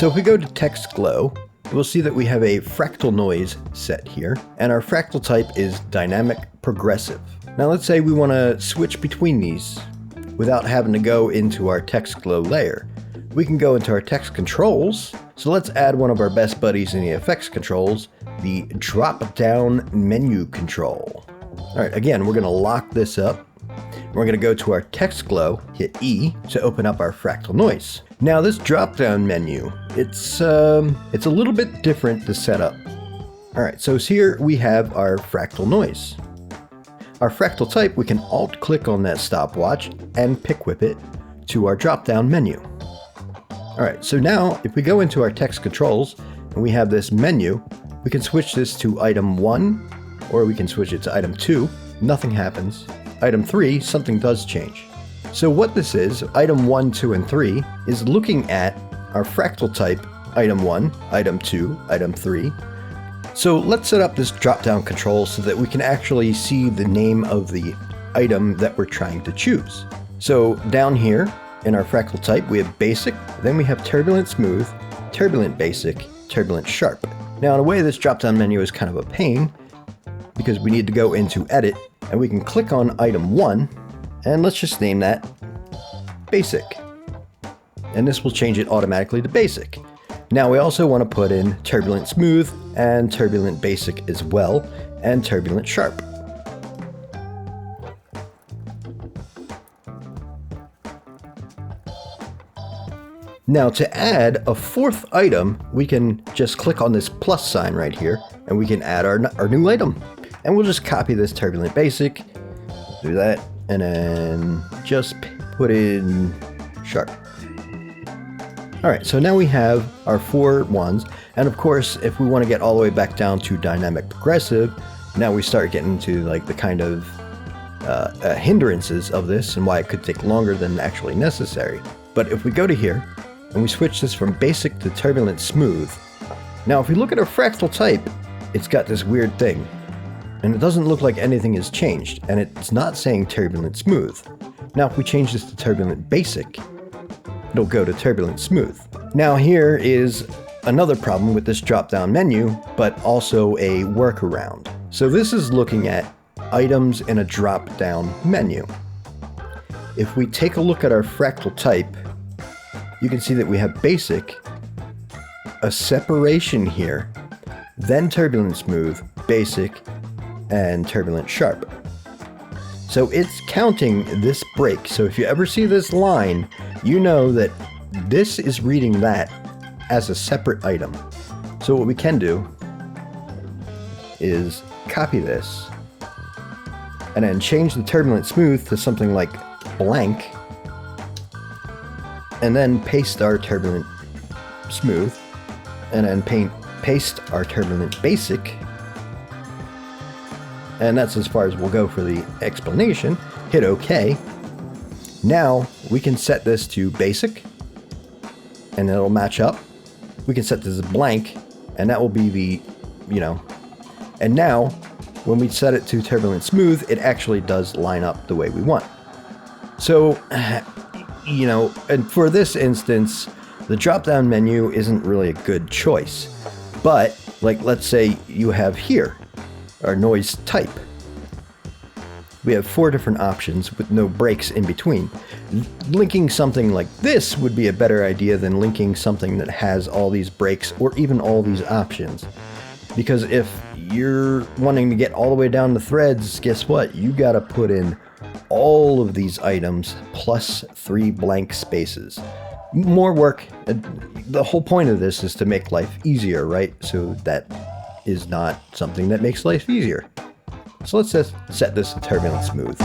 So if we go to text glow, we'll see that we have a fractal noise set here, and our fractal type is dynamic progressive. Now let's say we want to switch between these without having to go into our text glow layer. We can go into our text controls. So let's add one of our best buddies in the effects controls, the Dropdown Menu Control. All right, again, we're going to lock this up. We're going to go to our text glow, hit E to open up our fractal noise. Now this drop-down menu, it's a little bit different to set up. All right, so here we have our fractal noise. Our fractal type, we can alt-click on that stopwatch and pick whip it to our drop-down menu. All right, so now if we go into our text controls and we have this menu, we can switch this to item 1, or we can switch it to item 2. Nothing happens. Item 3, something does change. So what this is, item 1, 2, and 3, is looking at our fractal type, item 1, item 2, item 3. So let's set up this drop-down control so that we can actually see the name of the item that we're trying to choose. So down here in our fractal type, we have basic, then we have turbulent smooth, turbulent basic, turbulent sharp. Now in a way, this drop-down menu is kind of a pain because we need to go into edit and we can click on item 1 and let's just name that basic. And this will change it automatically to basic. Now we also want to put in turbulent smooth and turbulent basic as well, and turbulent sharp. Now to add a fourth item, we can just click on this plus sign right here and we can add our new item. And we'll just copy this turbulent basic, do that, and then just put in sharp. All right, so now we have our 4 ones. And of course, if we want to get all the way back down to dynamic progressive, now we start getting into like the kind of hindrances of this and why it could take longer than actually necessary. But if we go to here and we switch this from basic to turbulent smooth, now if we look at our fractal type, it's got this weird thing. And it doesn't look like anything has changed, and it's not saying turbulent smooth. Now if we change this to turbulent basic, it'll go to turbulent smooth. Now here is another problem with this drop-down menu, but also a workaround. So this is looking at items in a drop-down menu. If we take a look at our fractal type, you can see that we have basic, a separation here, then turbulent smooth, basic, and turbulent sharp. So it's counting this break. So if you ever see this line, you know that this is reading that as a separate item. So what we can do is copy this and then change the turbulent smooth to something like blank, and then paste our turbulent smooth, and then paste our turbulent basic. And that's as far as we'll go for the explanation. Hit OK. Now we can set this to basic and it'll match up. We can set this as blank and that will be the, and now when we set it to turbulent smooth, it actually does line up the way we want. So, and for this instance, the drop-down menu isn't really a good choice. But like, let's say you have here our noise type. We have 4 different options with no breaks in between. Linking something like this would be a better idea than linking something that has all these breaks or even all these options. Because if you're wanting to get all the way down to threads, guess what? You gotta put in all of these items plus 3 blank spaces. More work. The whole point of this is to make life easier, right? So that is not something that makes life easier. So let's just set this to turbulent smooth.